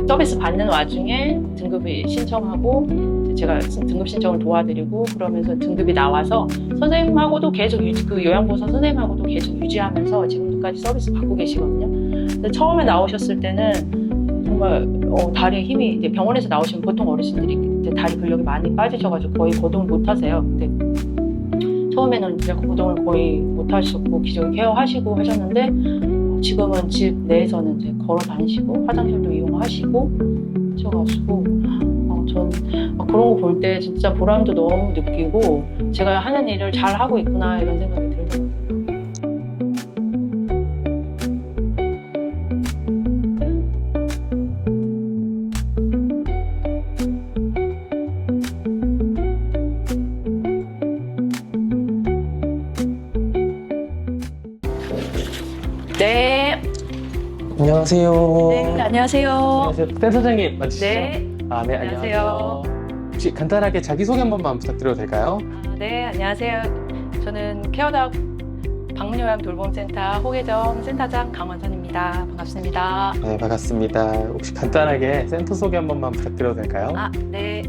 서비스 받는 와중에 등급이 신청하고 제가 등급 신청을 도와드리고 그러면서 등급이 나와서 선생님하고도 계속 그 요양보호사 선생님하고도 계속 유지하면서 지금까지 서비스 받고 계시거든요. 근데 처음에 나오셨을 때는 정말 다리에 힘이 이제 병원에서 나오시면 보통 어르신들이 이제 다리 근력이 많이 빠지셔가지고 거의 거동을 못 하세요. 근데 처음에는 이제 거동을 거의 못 하셨고 기저귀 케어하시고 하셨는데 지금은 집 내에서는 이제 걸어 다니시고 화장실도 이용하시고 하셔가지고 전 그런 거 볼 때 진짜 보람도 너무 느끼고 제가 하는 일을 잘 하고 있구나 이런 생각이 들더라고요. 네. 안녕하세요. 네, 안녕하세요. 안녕하세요. 센터장님 맞으시죠? 네. 네, 안녕하세요. 혹시 간단하게 자기소개 한 번만 부탁드려도 될까요? 네, 안녕하세요. 저는 케어닥 방문요양 돌봄센터 호계점 센터장 강원선입니다. 반갑습니다. 네, 반갑습니다. 혹시 간단하게 센터 소개 한 번만 부탁드려도 될까요? 네.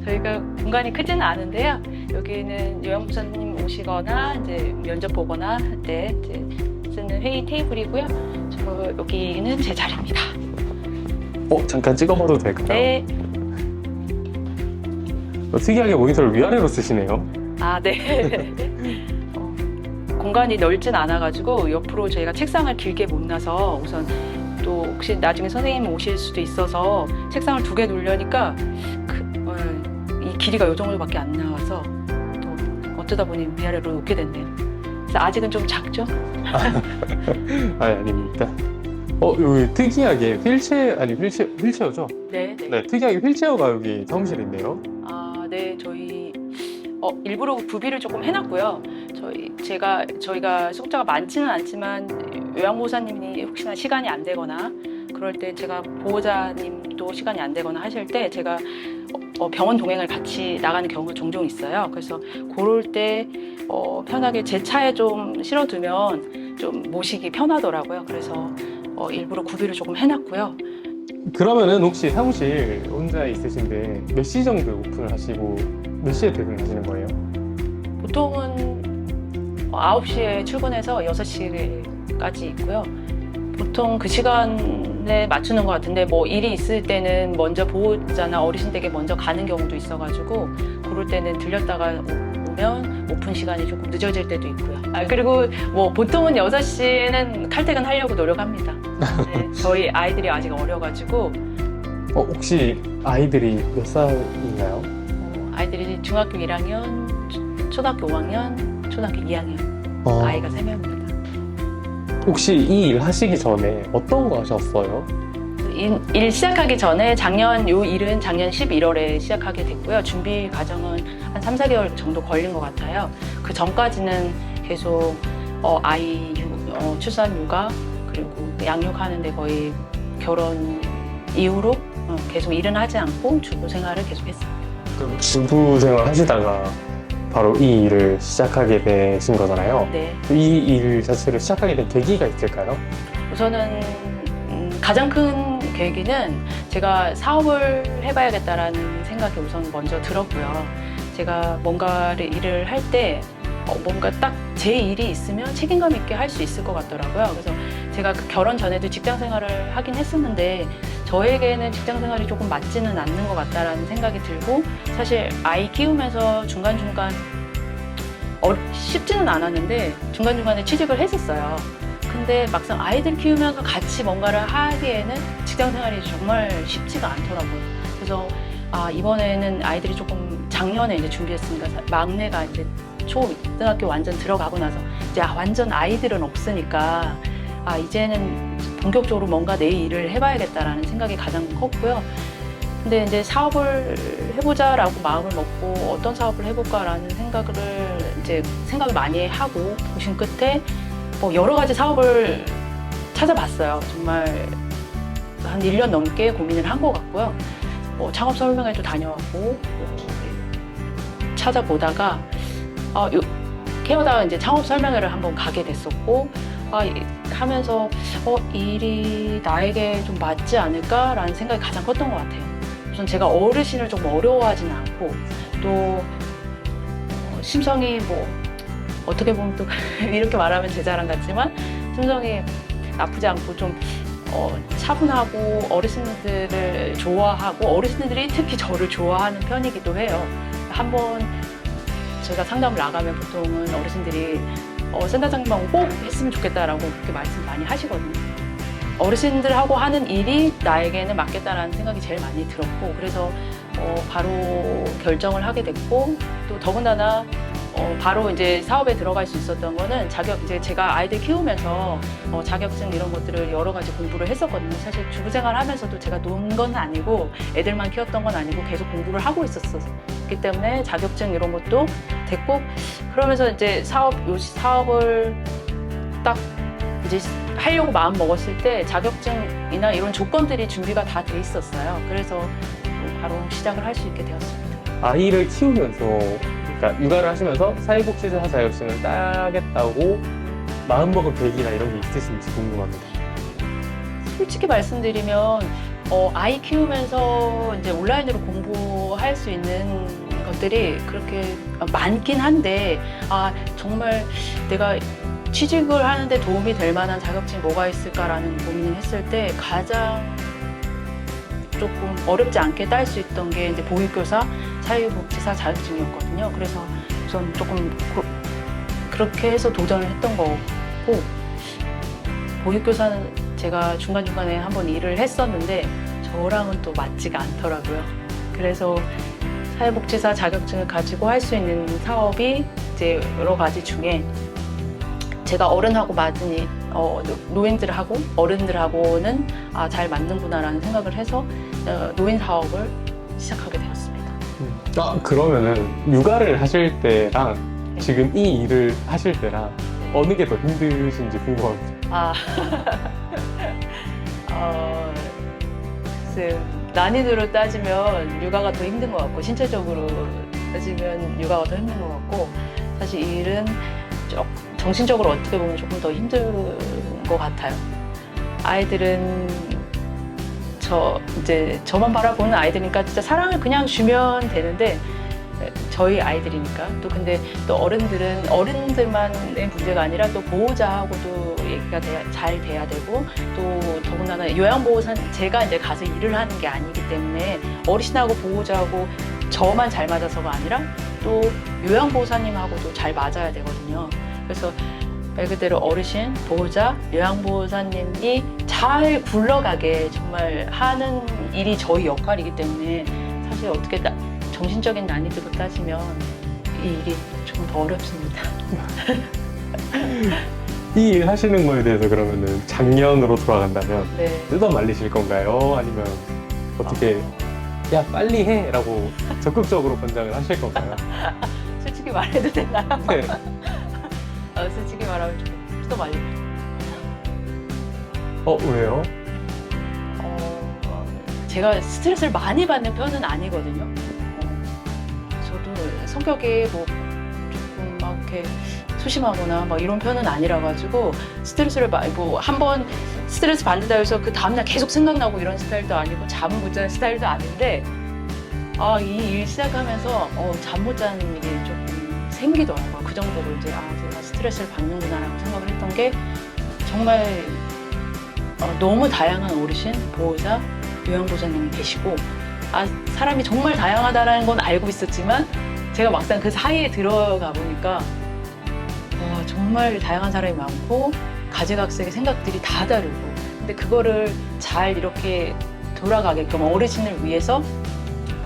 저희가 공간이 크지는 않은데요. 여기는 요양보호사님 오시거나 이제 면접 보거나 할 때 쓰는 회의 테이블이고요. 여기는 제 자리입니다. 잠깐 찍어봐도 될까요? 네. 특이하게 모니터를 위아래로 쓰시네요. 네. 공간이 넓진 않아가지고 옆으로 저희가 책상을 길게 못 놔서 우선 또 혹시 나중에 선생님 오실 수도 있어서 책상을 2개 놓으려니까 이 길이가 이 정도밖에 안 나와서 또 어쩌다 보니 위아래로 놓게 됐네요. 그래서 아직은 좀 작죠? 아닙니다. 여기 특이하게 휠체어죠? 네. 네, 특이하게 휠체어가 여기 사무실에 있네요. 네, 저희 일부러 구비를 조금 해놨고요. 저희가 수급자가 많지는 않지만 요양보호사님이 혹시나 시간이 안 되거나 그럴 때 제가 보호자님도 시간이 안 되거나 하실 때 제가 병원 동행을 같이 나가는 경우가 종종 있어요. 그래서 그럴 때 편하게 제 차에 좀 실어두면 좀 모시기 편하더라고요. 그래서 일부러 구비를 조금 해놨고요. 그러면은 혹시 사무실 혼자 있으신데 몇 시 정도에 오픈을 하시고 몇 시에 퇴근을 하시는 거예요? 보통은 9시에 출근해서 6시까지 있고요. 보통 그 시간에 맞추는 것 같은데 뭐 일이 있을 때는 먼저 보호자나 어르신 댁에 먼저 가는 경우도 있어가지고 그럴 때는 들렸다가 오면 오픈 시간이 조금 늦어질 때도 있고요. 그리고 뭐 보통은 6시에는 칼퇴근 하려고 노력합니다. 네, 저희 아이들이 아직 어려가지고 혹시 아이들이 몇 살인가요? 아이들이 중학교 1학년, 초등학교 5학년, 초등학교 2학년 아이가 3명입니다. 혹시 이 일 하시기 전에 어떤 거 하셨어요? 일 시작하기 전에 요 일은 작년 11월에 시작하게 됐고요. 준비 과정은 한 3, 4개월 정도 걸린 것 같아요. 그 전까지는 계속 아이 출산 육아 그리고 양육하는데 거의 결혼 이후로 계속 일은 하지 않고 주부 생활을 계속 했습니다. 그럼 주부 생활 하시다가 바로 이 일을 시작하게 되신 거잖아요. 네. 이 일 자체를 시작하게 된 계기가 있을까요? 우선은 가장 큰 계기는 제가 사업을 해봐야겠다라는 생각이 우선 먼저 들었고요. 제가 뭔가를 일을 할 때 뭔가 딱 제 일이 있으면 책임감 있게 할 수 있을 것 같더라고요. 그래서 제가 그 결혼 전에도 직장 생활을 하긴 했었는데 저에게는 직장 생활이 조금 맞지는 않는 것 같다라는 생각이 들고 사실 아이 키우면서 중간중간 쉽지는 않았는데 중간중간에 취직을 했었어요. 근데 막상 아이들 키우면서 같이 뭔가를 하기에는 직장 생활이 정말 쉽지가 않더라고요. 그래서 이번에는 아이들이 조금 작년에 이제 준비했으니까 막내가 이제 초등학교 완전 들어가고 나서 이제 완전 아이들은 없으니까 이제는 본격적으로 뭔가 내 일을 해봐야겠다라는 생각이 가장 컸고요. 근데 이제 사업을 해보자라고 마음을 먹고 어떤 사업을 해볼까라는 생각을 많이 하고 보신 끝에 여러 가지 사업을 찾아봤어요. 정말 한 1년 넘게 고민을 한 것 같고요. 창업 설명회도 다녀왔고 찾아보다가 케어닥 이제 창업 설명회를 한번 가게 됐었고 하면서 이 일이 나에게 좀 맞지 않을까라는 생각이 가장 컸던 것 같아요. 우선 제가 어르신을 좀 어려워하지는 않고 또 심성이 뭐 어떻게 보면 또 이렇게 말하면 제 자랑 같지만 심성이 나쁘지 않고 좀 차분하고 어르신들을 좋아하고 어르신들이 특히 저를 좋아하는 편이기도 해요. 한번 제가 상담을 나가면 보통은 어르신들이 센터장님하고 꼭 했으면 좋겠다라고 그렇게 말씀 많이 하시거든요. 어르신들하고 하는 일이 나에게는 맞겠다라는 생각이 제일 많이 들었고 그래서 바로 결정을 하게 됐고 또 더군다나 바로 이제 사업에 들어갈 수 있었던 거는 이제 제가 아이들 키우면서 자격증 이런 것들을 여러 가지 공부를 했었거든요. 사실 주부생활 하면서도 제가 논 건 아니고 애들만 키웠던 건 아니고 계속 공부를 하고 있었기 때문에 자격증 이런 것도 됐고 그러면서 이제 사업을 딱 이제 하려고 마음 먹었을 때 자격증이나 이런 조건들이 준비가 다 돼 있었어요. 그래서 바로 시작을 할 수 있게 되었습니다. 아이를 키우면서 그러니까 육아를 하시면서 사회복지사 자격증을 따겠다고 마음먹은 계기나 이런 게 있으신지 궁금합니다. 솔직히 말씀드리면 아이 키우면서 이제 온라인으로 공부할 수 있는 것들이 그렇게 많긴 한데 정말 내가 취직을 하는데 도움이 될 만한 자격증이 뭐가 있을까라는 고민을 했을 때 가장 조금 어렵지 않게 딸 수 있던 게 이제 보육교사, 사회복지사 자격증이었거든요. 그래서 우선 조금 그렇게 해서 도전을 했던 거고 보육교사는 제가 중간중간에 한번 일을 했었는데 저랑은 또 맞지가 않더라고요. 그래서 사회복지사 자격증을 가지고 할 수 있는 사업이 이제 여러 가지 중에 제가 어른하고 맞으니 노인들하고 어른들하고는 잘 맞는구나라는 생각을 해서 노인 사업을 시작하게 되었습니다. 그러면은 육아를 하실 때랑 지금 이 일을 하실 때랑 어느 게 더 힘드신지 궁금합니다. 글쎄, 난이도로 따지면 육아가 더 힘든 것 같고 신체적으로 따지면 육아가 더 힘든 것 같고 사실 이 일은 정신적으로 어떻게 보면 조금 더 힘든 것 같아요. 아이들은 이제 저만 바라보는 아이들이니까 진짜 사랑을 그냥 주면 되는데 저희 아이들이니까 또 근데 또 어른들은 어른들만의 문제가 아니라 또 보호자하고도 얘기가 잘 돼야 되고 또 더군다나 요양보호사 제가 이제 가서 일을 하는 게 아니기 때문에 어르신하고 보호자하고 저만 잘 맞아서가 아니라 또 요양보호사님하고도 잘 맞아야 되거든요. 그래서 말 그대로 어르신, 보호자, 요양보호사님이 잘 굴러가게 정말 하는 일이 저희 역할이기 때문에 사실 어떻게 정신적인 난이도로 따지면 이 일이 조금 더 어렵습니다. 이 일 하시는 거에 대해서 그러면은 작년으로 돌아간다면 네. 뜯어 말리실 건가요? 아니면 어떻게 야 빨리 해! 라고 적극적으로 권장을 하실 건가요? 솔직히 말해도 되나요? 네. 솔직히 말하면 조금 뜯어 말리고 왜요? 제가 스트레스를 많이 받는 편은 아니거든요. 저도 성격이 뭐 조금 막 이렇게 소심하거나 막 이런 편은 아니라 가지고 스트레스를 한번 스트레스 받는다 해서 그 다음날 계속 생각나고 이런 스타일도 아니고 잠 못 자는 스타일도 아닌데 이 일 시작하면서 잠 못 자는 일이 조금 생기더라고요. 그 정도로 이제 제가 스트레스를 받는구나라고 생각을 했던 게 정말 너무 다양한 어르신, 보호자, 요양보호사님이 계시고 사람이 정말 다양하다는 건 알고 있었지만 제가 막상 그 사이에 들어가 보니까 정말 다양한 사람이 많고 가지각색의 생각들이 다 다르고 근데 그거를 잘 이렇게 돌아가게끔 어르신을 위해서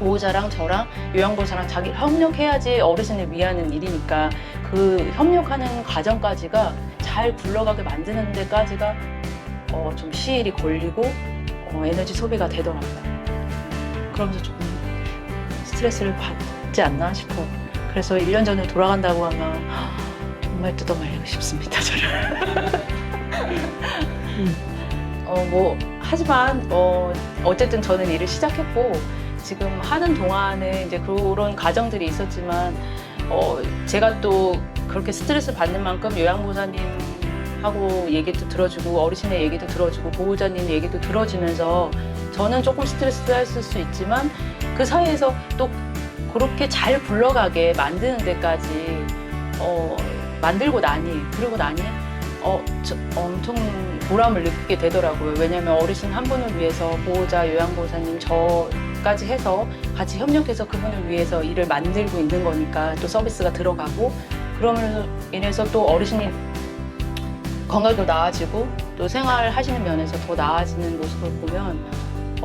보호자랑 저랑 요양보호사랑 자기 협력해야지 어르신을 위하는 일이니까 그 협력하는 과정까지가 잘 굴러가게 만드는 데까지가 좀 시일이 걸리고 에너지 소비가 되더라고요. 그러면서 조금 스트레스를 받지 않나 싶어요. 그래서 1년 전에 돌아간다고 하면 정말 뜯어말리고 싶습니다, 저를. 하지만 어쨌든 저는 일을 시작했고 지금 하는 동안에 이제 그런 과정들이 있었지만 제가 또 그렇게 스트레스 받는 만큼 요양보호사님 하고 얘기도 들어주고 어르신의 얘기도 들어주고 보호자님 얘기도 들어주면서 저는 조금 스트레스를 했을 수 있지만 그 사이에서 또 그렇게 잘 굴러가게 만드는 데까지 만들고 나니 그러고 나니 엄청 보람을 느끼게 되더라고요. 왜냐하면 어르신 한 분을 위해서 보호자, 요양보호사님 저까지 해서 같이 협력해서 그분을 위해서 일을 만들고 있는 거니까 또 서비스가 들어가고 그러면서 인해서 또 어르신이 건강도 나아지고 또 생활하시는 면에서 더 나아지는 모습을 보면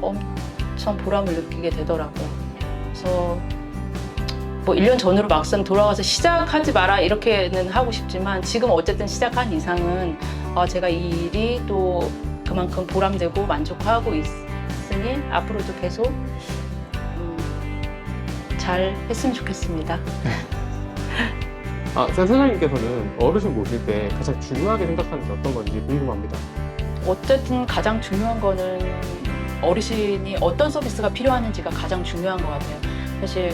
엄청 보람을 느끼게 되더라고요. 그래서 뭐 1년 전으로 막상 돌아가서 시작하지 마라 이렇게는 하고 싶지만 지금 어쨌든 시작한 이상은 제가 이 일이 또 그만큼 보람되고 만족하고 있으니 앞으로도 계속 잘 했으면 좋겠습니다. 센터장님께서는 어르신 모실 때 가장 중요하게 생각하는 게 어떤 건지 궁금합니다. 어쨌든 가장 중요한 거는 어르신이 어떤 서비스가 필요하는지가 가장 중요한 것 같아요. 사실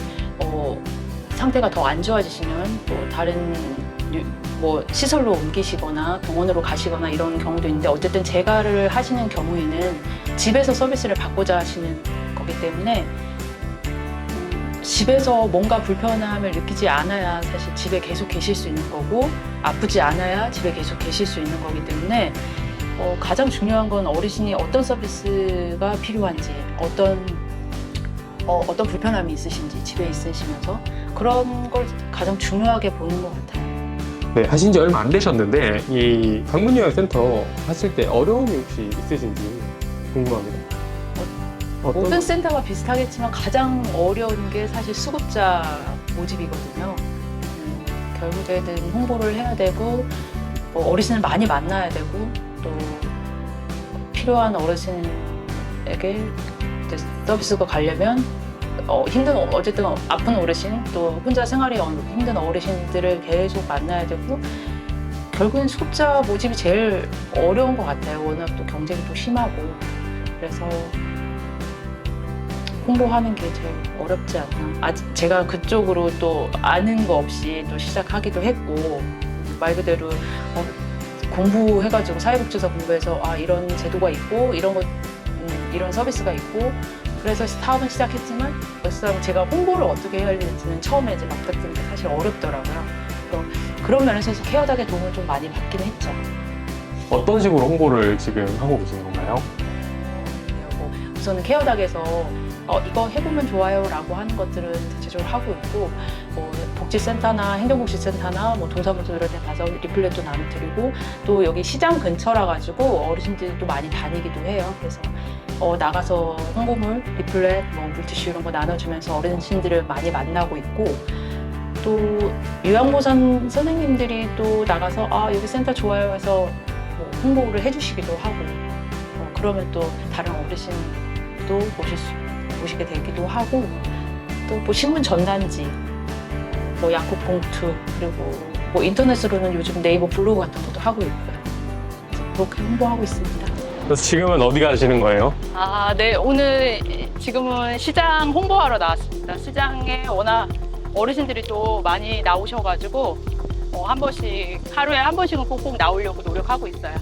상태가 더 안 좋아지시면 또 다른 뭐 시설로 옮기시거나 병원으로 가시거나 이런 경우도 있는데 어쨌든 재가를 하시는 경우에는 집에서 서비스를 받고자 하시는 거기 때문에 집에서 뭔가 불편함을 느끼지 않아야 사실 집에 계속 계실 수 있는 거고 아프지 않아야 집에 계속 계실 수 있는 거기 때문에 가장 중요한 건 어르신이 어떤 서비스가 필요한지 어떤 불편함이 있으신지 집에 있으시면서 그런 걸 가장 중요하게 보는 것 같아요. 네, 하신 지 얼마 안 되셨는데 이 방문요양센터 하실 때 어려움이 혹시 있으신지 궁금합니다. 모든 센터가 비슷하겠지만 가장 어려운 게 사실 수급자 모집이거든요. 결국에는 홍보를 해야 되고 어르신을 많이 만나야 되고 또 필요한 어르신에게 서비스가 가려면 어쨌든 아픈 어르신 또 혼자 생활이 힘든 어르신들을 계속 만나야 되고 결국엔 수급자 모집이 제일 어려운 것 같아요. 워낙 또 경쟁이 또 심하고 그래서 홍보하는 게 제일 어렵지 않나. 아직 제가 그쪽으로 또 아는 거 없이 또 시작하기도 했고 말 그대로 공부해가지고 사회복지사 공부해서 이런 제도가 있고 이런 서비스가 있고 그래서 사업은 시작했지만 역사상 제가 홍보를 어떻게 해야 할지는 처음에 이제 맞닥뜨는 게 사실 어렵더라고요. 그런 면에서 케어닥의 도움을 좀 많이 받긴 했죠. 어떤 식으로 홍보를 지금 하고 계신 건가요? 우선은 케어닥에서 이거 해보면 좋아요 라고 하는 것들은 대체적으로 하고 있고 복지센터나 행정복지센터나 동사무소들한테 가서 리플렛도 나눠드리고 또 여기 시장 근처라 가지고 어르신들이 또 많이 다니기도 해요. 그래서 나가서 홍보물, 리플렛, 물티슈 이런 거 나눠주면서 어르신들을 많이 만나고 있고 또 요양보호사 선생님들이 또 나가서 여기 센터 좋아요 해서 홍보를 해주시기도 하고 그러면 또 다른 어르신도 모시게 되기도 하고 또 신문 전단지, 약국 봉투 그리고 인터넷으로는 요즘 네이버 블로그 같은 것도 하고 있고요. 그렇게 홍보하고 있습니다. 그래서 지금은 어디 가시는 거예요? 네. 오늘 지금은 시장 홍보하러 나왔습니다. 시장에 워낙 어르신들이 또 많이 나오셔가지고 한 번씩 하루에 한 번씩은 꼭꼭 나오려고 노력하고 있어요.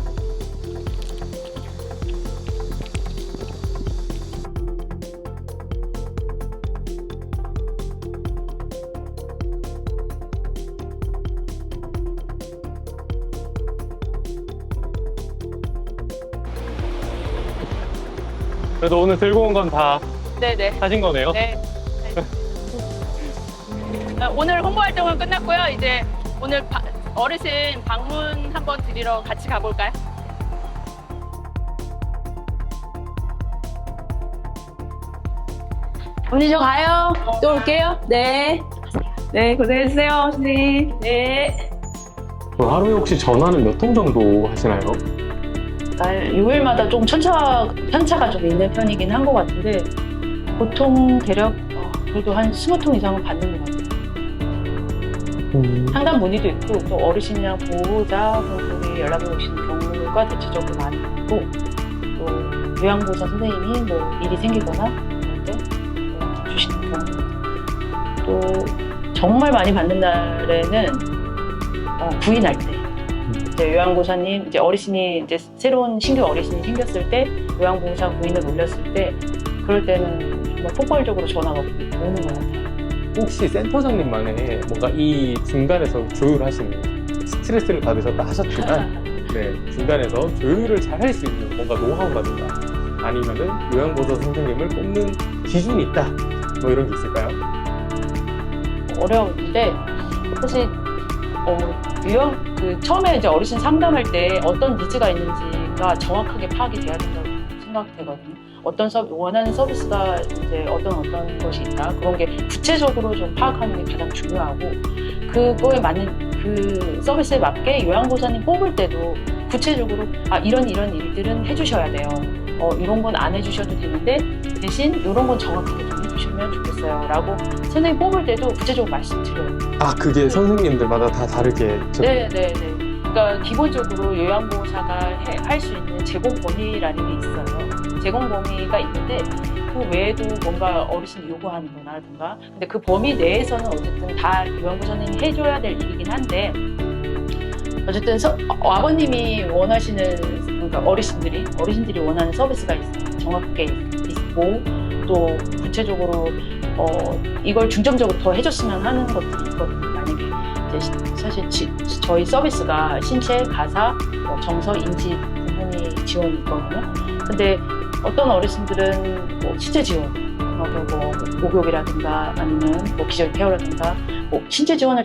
그래도 오늘 들고 온 건 다 네네. 사신 거네요? 네. 오늘 홍보 활동은 끝났고요. 이제 오늘 어르신 방문 한번 드리러 같이 가볼까요? 언니 저 가요. 또 올게요. 네. 네, 고생했어요, 선생님. 네. 하루에 혹시 전화는 몇 통 정도 하시나요? 요일마다 좀 편차가 좀 있는 편이긴 한 것 같은데 보통 대략 그래도 한 20통 이상은 받는 것 같아요. 상담 문의도 있고 또 어르신이랑 보호자분들이 연락을 오시는 경우가 대체적으로 많이 있고 또 요양보호사 선생님이 일이 생기거나 이럴 때 주시는 경우 또 정말 많이 받는 날에는 부인할 때 이제 요양보호사님 이제 어르신이 이제 새로운 신규 어르신이 생겼을 때 요양보호사 부인을 올렸을 때 그럴 때는 정말 폭발적으로 전화가 오는 것 같아요. 혹시 센터장님만의 뭔가 이 중간에서 조율하시는 스트레스를 받으셨다 하셨지만 네, 중간에서 조율을 잘 할 수 있는 뭔가 노하우라든가 아니면은 요양보호사 선생님을 뽑는 기준이 있다 뭐 이런 게 있을까요? 어려운데 사실 처음에 이제 어르신 상담할 때 어떤 니즈가 있는지가 정확하게 파악이 돼야 된다고 생각되거든요. 원하는 서비스가 이제 어떤 것이 있다 그런 게 구체적으로 좀 파악하는 게 가장 중요하고 그거에 맞는 그 서비스에 맞게 요양보호사님 뽑을 때도 구체적으로 이런 일들은 해주셔야 돼요. 이런 건 안 해주셔도 되는데 대신 이런 건 정확하게 좀 해주시면 좋겠어요 라고 선생님 뽑을 때도 구체적으로 말씀드려요. 그게 선생님들마다 다 다르게 네네네. 그러니까 기본적으로 요양보호사가 할 수 있는 제공 범위라는 게 있어요. 제공 범위가 있는데 그 외에도 뭔가 어르신이 요구하는 거라든가 근데 그 범위 내에서는 어쨌든 다 요양보호사님이 해줘야 될 일이긴 한데 어쨌든 아버님이 원하시는 그러니까 어르신들이 원하는 서비스가 정확하게 있고 또 구체적으로 이걸 중점적으로 더 해줬으면 하는 것들이 있거든요. 만약에 이제 사실 저희 서비스가 신체, 가사, 정서, 인지 부분이 지원이 있거든요. 근데 어떤 어르신들은 신체 지원, 목욕이라든가 아니면 기절 케어라든가 신체 지원을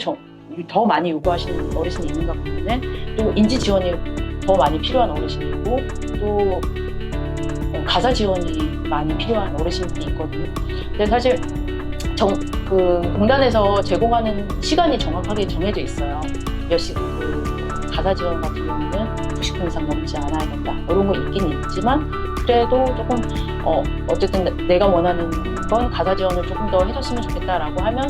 더 많이 요구하시는 어르신이 있는가 보면은 또 인지 지원이 더 많이 필요한 어르신이 있고 또 가사 지원이 많이 필요한 어르신들이 있거든요. 근데 사실 공단에서 제공하는 시간이 정확하게 정해져 있어요. 가사 지원 같은 경우는 90분 이상 넘지 않아야 된다. 이런 거 있긴 있지만 그래도 조금 어쨌든 내가 원하는 건 가사 지원을 조금 더 해줬으면 좋겠다라고 하면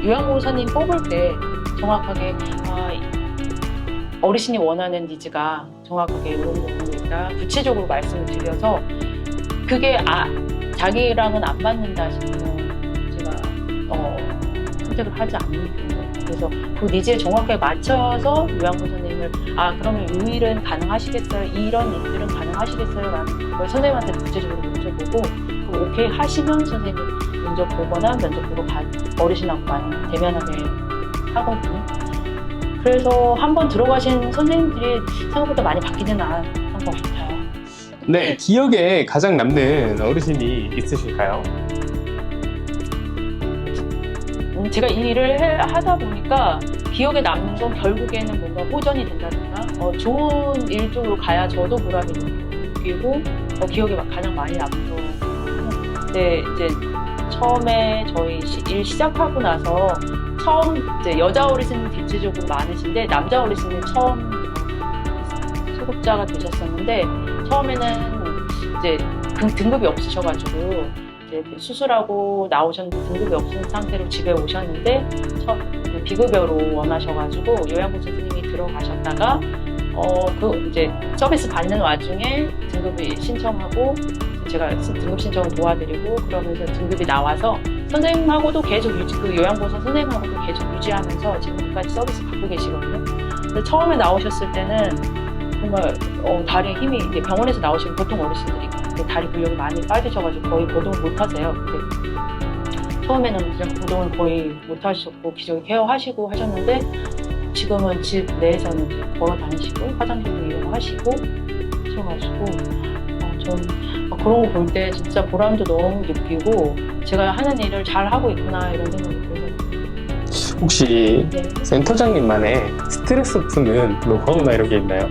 요양보호사님 뽑을 때 정확하게 어르신이 원하는 니즈가 정확하게 이런 부분이 있다. 구체적으로 말씀을 드려서 그게 자기랑은 안 맞는다 싶으면 제가 선택을 하지 않는 편이에요. 그래서 그 니즈에 정확하게 맞춰서 요양보호사님을 그러면 이 일은 가능하시겠어요? 이런 일들은 가능하시겠어요? 라는 걸 선생님한테 구체적으로 여쭤보고 오케이 하시면 선생님이 면접 보거나 면접 보고 어르신하고 많이 대면하게 하거든요. 그래서 한번 들어가신 선생님들이 생각보다 많이 바뀌지는 않은 것 같아요. 네, 기억에 가장 남는 어르신이 있으실까요? 제가 이 일을 하다 보니까 기억에 남는 건 결국에는 뭔가 호전이 된다든가 좋은 일 쪽으로 가야 저도 보람이 느끼고 기억에 가장 많이 남는 거. 근데 이제 처음에 저희 일 시작하고 나서 처음 이제 여자 어르신은 대체적으로 많으신데 남자 어르신이 처음 소속자가 되셨었는데 처음에는 이제 등급이 없으셔가지고 이제 수술하고 나오셨는데 등급이 없는 상태로 집에 오셨는데 비급여로 원하셔가지고 요양보호사 선생님이 들어가셨다가 이제 서비스 받는 와중에 등급이 신청하고 제가 등급 신청을 도와드리고 그러면서 등급이 나와서 선생님하고도 계속 그 요양보호사 선생님하고도 계속 유지하면서 지금까지 서비스 받고 계시거든요. 근데 처음에 나오셨을 때는 정말 다리에 힘이 이제 병원에서 나오시는 보통 어르신들이 다리 근력이 많이 빠지셔가지고 거의 거동을 못 하세요. 근데 처음에는 그냥 거동을 거의 못 하셨고 기저귀 케어하시고 하셨는데 지금은 집 내에서는 이제 걸어 다니시고 화장실도 이용하시고 하셔가지고 좀 그런 거 볼 때 진짜 보람도 너무 느끼고 제가 하는 일을 잘 하고 있구나 이런 생각이 들어요. 혹시 센터장님만의 스트레스 푸는 노하우나 이런 게 있나요?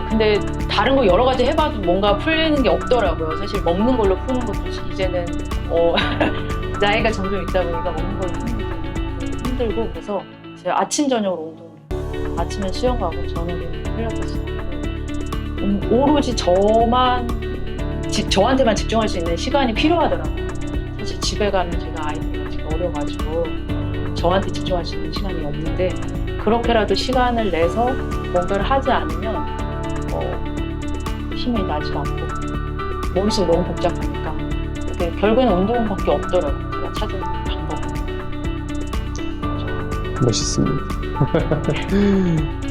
근데 다른 거 여러 가지 해봐도 뭔가 풀리는 게 없더라고요. 사실 먹는 걸로 푸는 것도 이제는 나이가 점점 있다 보니까 먹는 걸로 푸는 게 힘들고 그래서 제가 아침 저녁으로 운동을 아침에 수영 가고 저녁에 필라테스 하고 오로지 저한테만 집중할 수 있는 시간이 필요하더라고요. 사실 집에 가면 제가 아이들이 지금 어려가지고 저한테 집중할 수 있는 시간이 없는데 그렇게라도 시간을 내서 뭔가를 하지 않으면 힘이 나지도 않고 머릿속이 너무 복잡하니까 결국에는 운동밖에 없더라고요. 제가 찾은 방법은. 멋있습니다.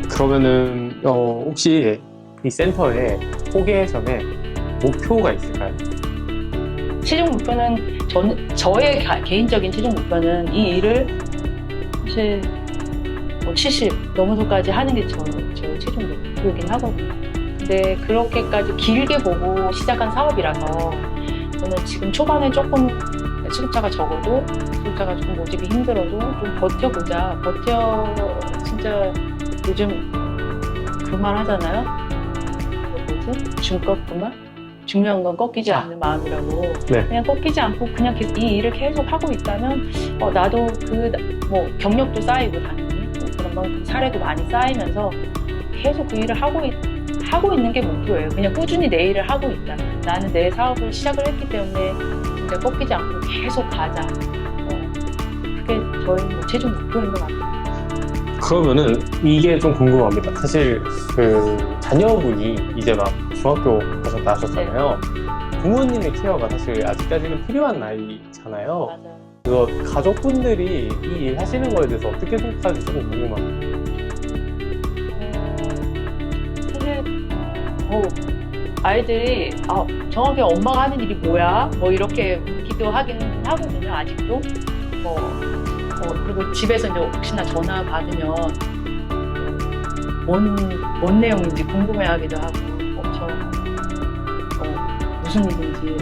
그러면은 혹시 이 센터의 포개선에 목표가 있을까요? 최종 목표는 저의 개인적인 최종 목표는 이 일을 사실 뭐 70 넘어서까지 하는 게 저의 최종 목표이긴 하거든요. 근데 그렇게까지 길게 보고 시작한 사업이라서 저는 지금 초반에 조금 수급자가 적어도 수급자가 조금 모집이 힘들어도 좀 버텨보자. 진짜 요즘 그 말 하잖아요. 뭐지? 중꺾 그 말? 중요한 건 꺾이지 않는 마음이라고. 네. 그냥 꺾이지 않고 그냥 이 일을 계속 하고 있다면 나도 뭐 경력도 쌓이고 당연히 그런 만큼 사례도 많이 쌓이면서 계속 그 일을 하고 있는 게 목표예요. 그냥 꾸준히 내 일을 하고 있다. 나는 내 사업을 시작을 했기 때문에 진짜 꺾이지 않고 계속 가자. 그게 저희 뭐 최종 목표인 것 같아요. 그러면은 이게 좀 궁금합니다. 사실 그 자녀분이 이제 막 중학교 가셨다 하셨잖아요. 부모님의 케어가 사실 아직까지는 필요한 나이잖아요. 맞아요. 그래서 가족분들이 이 일 하시는 거에 대해서 어떻게 생각하는지 조금 궁금합니다. 사실 아이들이 정확히 엄마가 하는 일이 뭐야? 뭐 이렇게 묻기도 하긴 하거든요. 아직도. 그리고 집에서 이제 혹시나 전화 받으면 뭔 내용인지 궁금해하기도 하고 무슨 일인지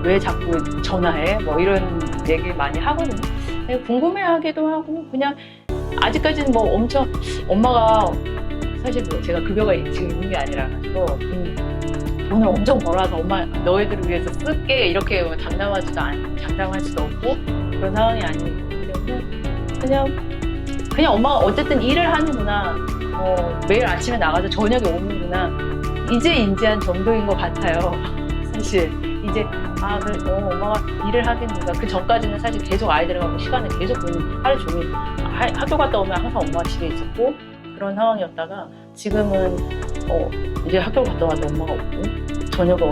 왜 자꾸 전화해? 뭐 이런 얘기 많이 하거든요. 궁금해하기도 하고 그냥 아직까지는 뭐 엄청 엄마가 사실 뭐 제가 급여가 지금 있는 게 아니라 가지고 돈을 엄청 벌어서 엄마 너희들을 위해서 쓸게 이렇게 뭐 장담할 수도 없고 그런 상황이 아니기 때문에 그냥 엄마가 어쨌든 일을 하는구나. 매일 아침에 나가서 저녁에 오는구나. 이제 인지한 정도인 것 같아요. 사실 이제 그래 엄마가 일을 하겠는가. 그 전까지는 사실 계속 아이들하고 시간을 계속 보는 하루 종일 학교 갔다 오면 항상 엄마가 집에 있었고 그런 상황이었다가 지금은 이제 학교 갔다 와도 엄마가 없고 저녁에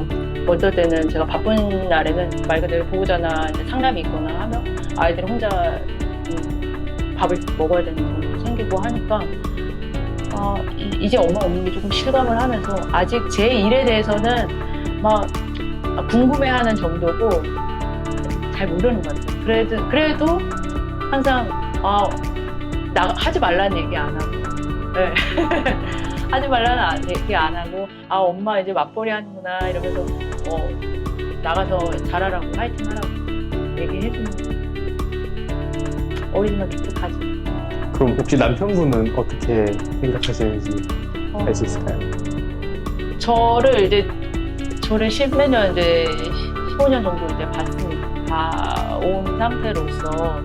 어떨 때는 제가 바쁜 날에는 말 그대로 보호자나 이제 상담이 있거나 하면 아이들이 혼자 밥을 먹어야 되는 경우도 생기고 하니까 이제 엄마 없는 게 조금 실감을 하면서 아직 제 일에 대해서는 막 궁금해하는 정도고 잘 모르는 것 같아요. 그래도 항상 하지 말라는 얘기 안 하고 네. 하지 말라는 얘기 안 하고 엄마 이제 맞벌이 하는구나 이러면서 나가서 잘하라고 화이팅 하라고 얘기해주는 어린이만 기특하지. 그럼 혹시 남편분은 어떻게 생각하시는지 알 수 있을까요? 저를 십몇 년 이제 15년 정도 이제 봐온 상태로서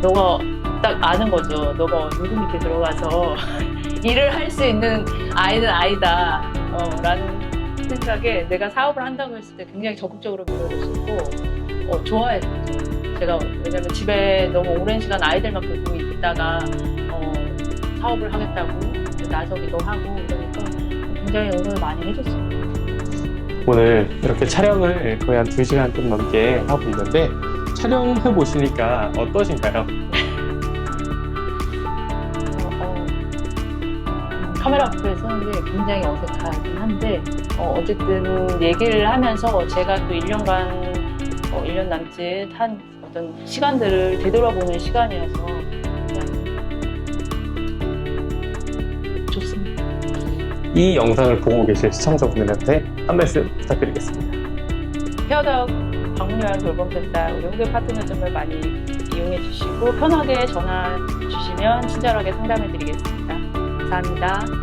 너가 딱 아는 거죠. 너가 누구 밑에 들어가서 일을 할 수 있는 아이는 아니다 라는 생각에 내가 사업을 한다고 했을 때 굉장히 적극적으로 밀어줬었고 좋아했죠. 제가 왜냐면 집에 너무 오랜 시간 아이들만 보고 있다가 사업을 하겠다고 나서기도 하고 그러니까 굉장히 응원을 많이 해줬어요. 오늘 이렇게 촬영을 거의 한 2시간 좀 넘게 하고 있는데 촬영해 보시니까 어떠신가요? 카메라 앞에 서는 게 굉장히 어색하긴 한데 어쨌든 얘기를 하면서 제가 또 1년간 1년 남짓 한 어떤 시간들을 되돌아보는 시간이어서 그냥 좋습니다. 이 영상을 보고 계실 시청자분들한테 한 말씀 부탁드리겠습니다. 헤어다운 방문요양 돌봄센터 우리 후배 파트너점을 많이 이용해 주시고 편하게 전화 주시면 친절하게 상담해 드리겠습니다. 감사합니다.